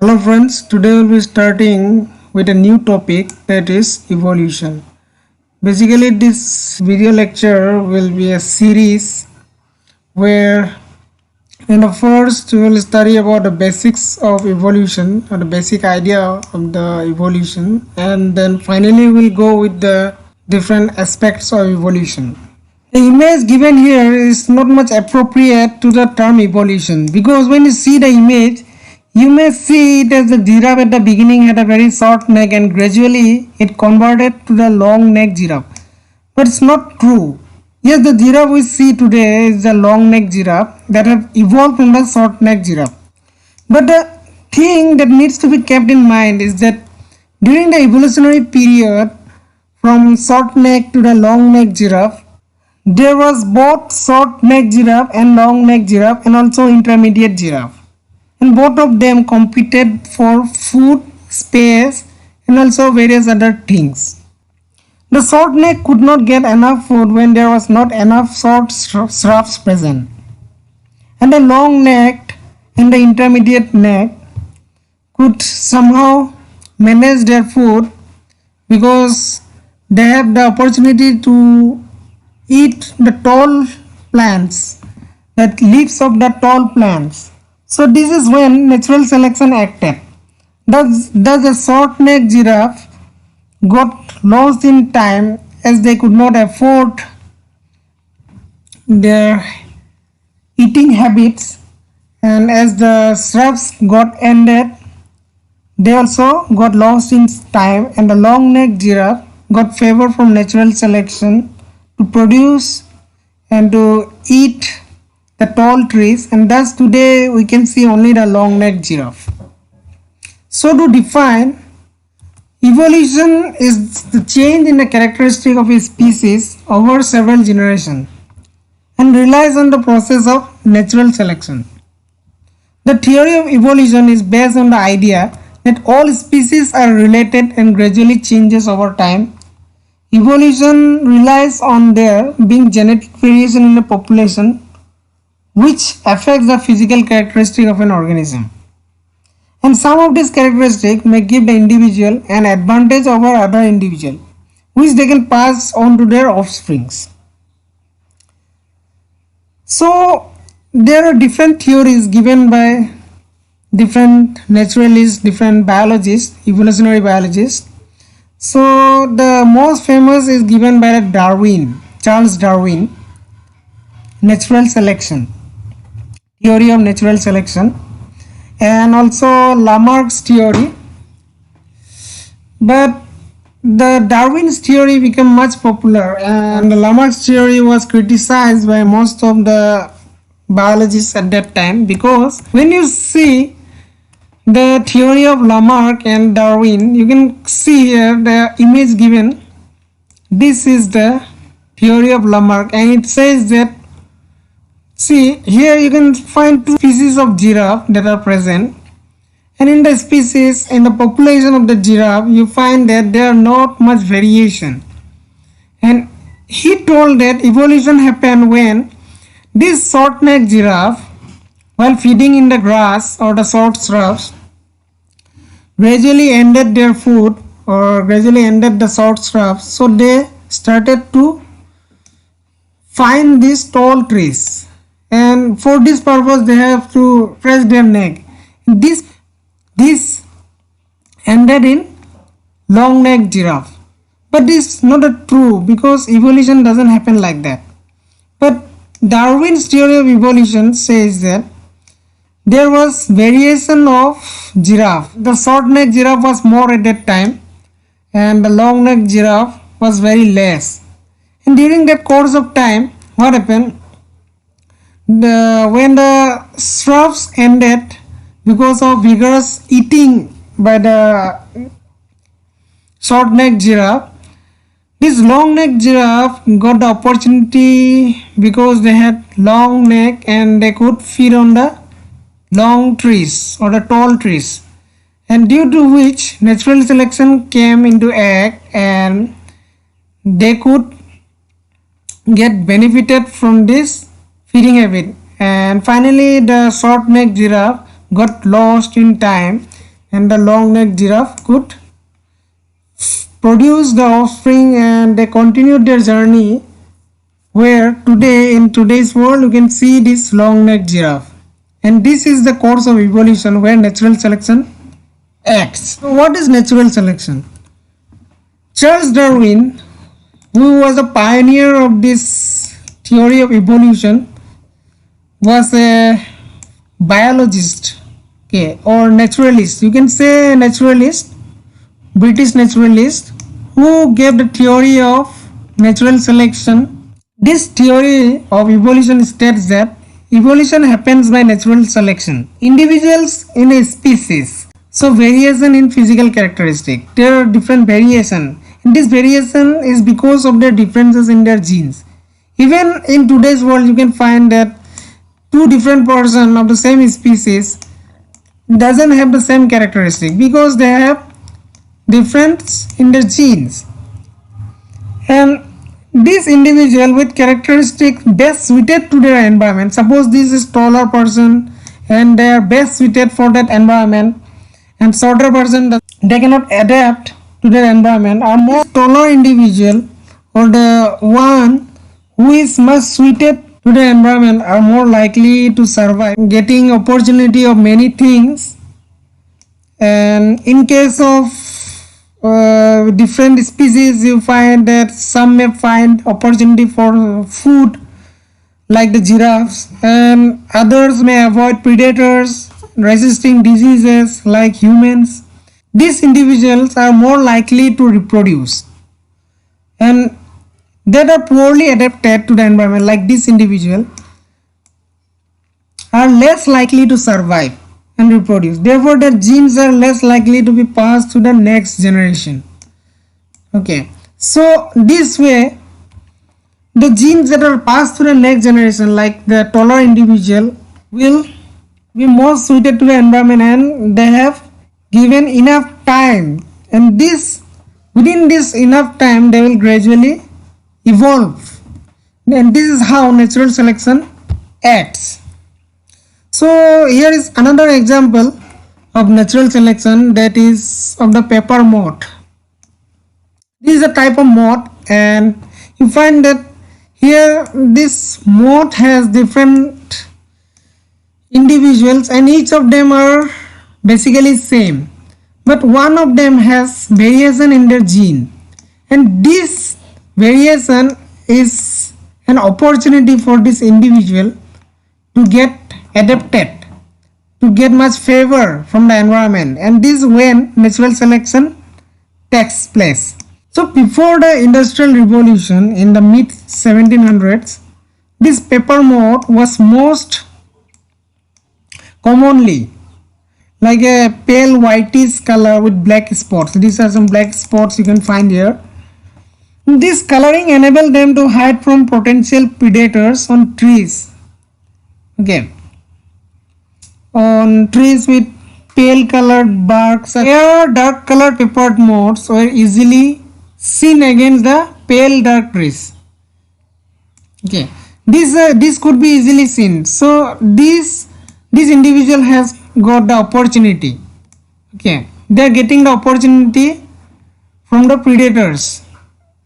Hello friends, today we'll be starting with a new topic, that is evolution. Basically this video lecture will be a series where in the first we will study about the basics of evolution or the basic idea of the evolution, and then finally we'll go with the different aspects of evolution. The image given here is not much appropriate to the term evolution, because when you see the image, you may see it as the giraffe at the beginning had a very short neck and gradually it converted to the long neck giraffe. But it's not true. Yes, the giraffe we see today is the long neck giraffe that have evolved from the short neck giraffe. But the thing that needs to be kept in mind is that during the evolutionary period from short neck to the long neck giraffe, there was both short neck giraffe and long neck giraffe and also intermediate giraffe. And both of them competed for food, space, and also various other things. The short neck could not get enough food when there was not enough short shrubs present. And the long neck and the intermediate neck could somehow manage their food because they have the opportunity to eat the tall plants, the leaves of the tall plants. So this is when natural selection acted. Thus the short neck giraffe got lost in time as they could not afford their eating habits, and as the shrubs got ended, they also got lost in time, and the long neck giraffe got favor from natural selection to produce and to eat the tall trees, and thus today we can see only the long neck giraffe. So to define, evolution is the change in the characteristic of a species over several generations and relies on the process of natural selection. The theory of evolution is based on the idea that all species are related and gradually changes over time. Evolution relies on there being genetic variation in the population which affects the physical characteristic of an organism. And some of these characteristics may give the individual an advantage over other individual, which they can pass on to their offsprings. So there are different theories given by different naturalists, different biologists, evolutionary biologists. So the most famous is given by Darwin, Charles Darwin, natural selection, theory of natural selection, and also Lamarck's theory. But the Darwin's theory became much popular, and Lamarck's theory was criticized by most of the biologists at that time, because when you see the theory of Lamarck and Darwin, you can see here the image given. This is the theory of Lamarck, and it says that, see here you can find two species of giraffe that are present, and in the species, in the population of the giraffe, you find that there are not much variation. And he told that evolution happened when this short neck giraffe, while feeding in the grass or the short shrubs, gradually ended their food or gradually ended the short shrubs, so they started to find these tall trees, and for this purpose they have to press their neck. This ended in long neck giraffe, but this is not a true, because evolution doesn't happen like that. But Darwin's theory of evolution says that there was variation of giraffe. The short neck giraffe was more at that time, and the long neck giraffe was very less. And during that course of time, what happened? When the shrubs ended because of vigorous eating by the short neck giraffe, this long neck giraffe got the opportunity because they had long neck and they could feed on the long trees or the tall trees, and due to which natural selection came into act and they could get benefited from this feeding habit. And finally the short neck giraffe got lost in time and the long-necked giraffe could produce the offspring, and they continued their journey, where today in today's world you can see this long-necked giraffe. And this is the course of evolution where natural selection acts. So what is natural selection? Charles Darwin, who was a pioneer of this theory of evolution, was a biologist, okay, or naturalist. You can say naturalist, British naturalist, who gave the theory of natural selection. This theory of evolution states that evolution happens by natural selection. Individuals in a species, so variation in physical characteristic. There are different variation, and this variation is because of their differences in their genes. Even in today's world, you can find that two different persons of the same species doesn't have the same characteristic because they have difference in their genes. And this individual with characteristics best suited to their environment, suppose this is taller person and they are best suited for that environment, and shorter person they cannot adapt to their environment, are more taller individual or the one who is much suited to the environment are more likely to survive, getting opportunity of many things. And in case of different species, you find that some may find opportunity for food like the giraffes, and others may avoid predators, resisting diseases like humans. These individuals are more likely to reproduce, and that are poorly adapted to the environment like this individual are less likely to survive and reproduce. Therefore, their genes are less likely to be passed to the next generation. Okay, so this way the genes that are passed to the next generation, like the taller individual, will be more suited to the environment, and they have given enough time, and this within this enough time they will gradually evolve. And this is how natural selection acts. So here is another example of natural selection, that is of the pepper moth. This is a type of moth, and you find that here this moth has different individuals, and each of them are basically same, but one of them has variation in their gene, and this variation is an opportunity for this individual to get adapted, to get much favor from the environment, and this is when natural selection takes place. So before the industrial revolution in the mid 1700s, this pepper moth was most commonly like a pale whitish color with black spots. These are some black spots you can find here. This coloring enabled them to hide from potential predators on trees. Okay, on trees with pale colored barks. Here dark colored peppered moths were easily seen against the pale dark trees. Okay, this could be easily seen. So this individual has got the opportunity. Okay, they are getting the opportunity from the predators,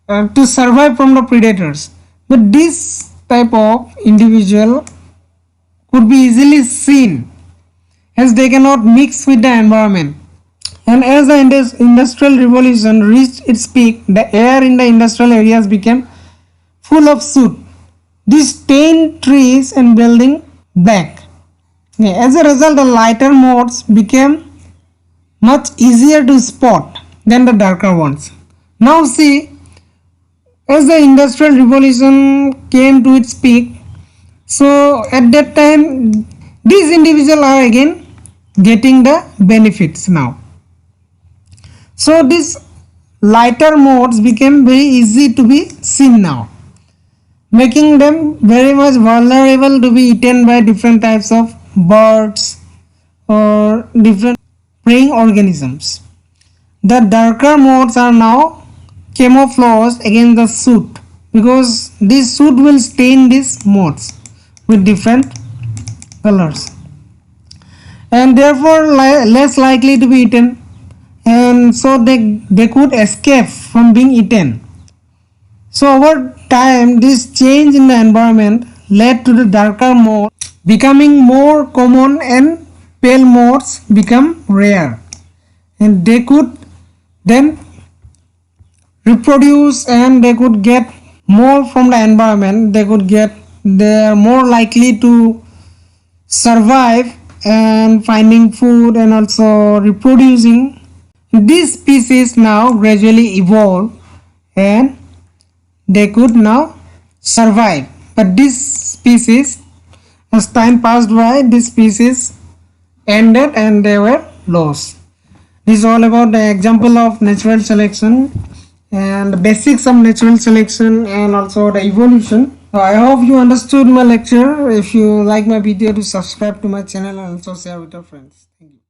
to survive from the predators. But this type of individual could be easily seen as they cannot mix with the environment. And as the industrial revolution reached its peak, the air in the industrial areas became full of soot. This stained trees and buildings black. As a result, the lighter moths became much easier to spot than the darker ones. Now see, as the industrial revolution came to its peak, so at that time these individuals are again getting the benefits now. So these lighter moths became very easy to be seen now, making them very much vulnerable to be eaten by different types of birds or different preying organisms. The darker moths are now camouflaged against the soot, because this soot will stain these moths with different colors. and therefore less likely to be eaten, and so they could escape from being eaten. So over time, this change in the environment led to the darker mode becoming more common and pale modes become rare, and they could then reproduce and they could get more from the environment. They are more likely to survive and finding food and also reproducing. These species now gradually evolve and they could now survive, but this species, as time passed by, this species ended and they were lost. This is all about the example of natural selection and the basics of natural selection and also the evolution. So I hope you understood my lecture. If you like my video, to subscribe to my channel and also share with your friends. Thank you.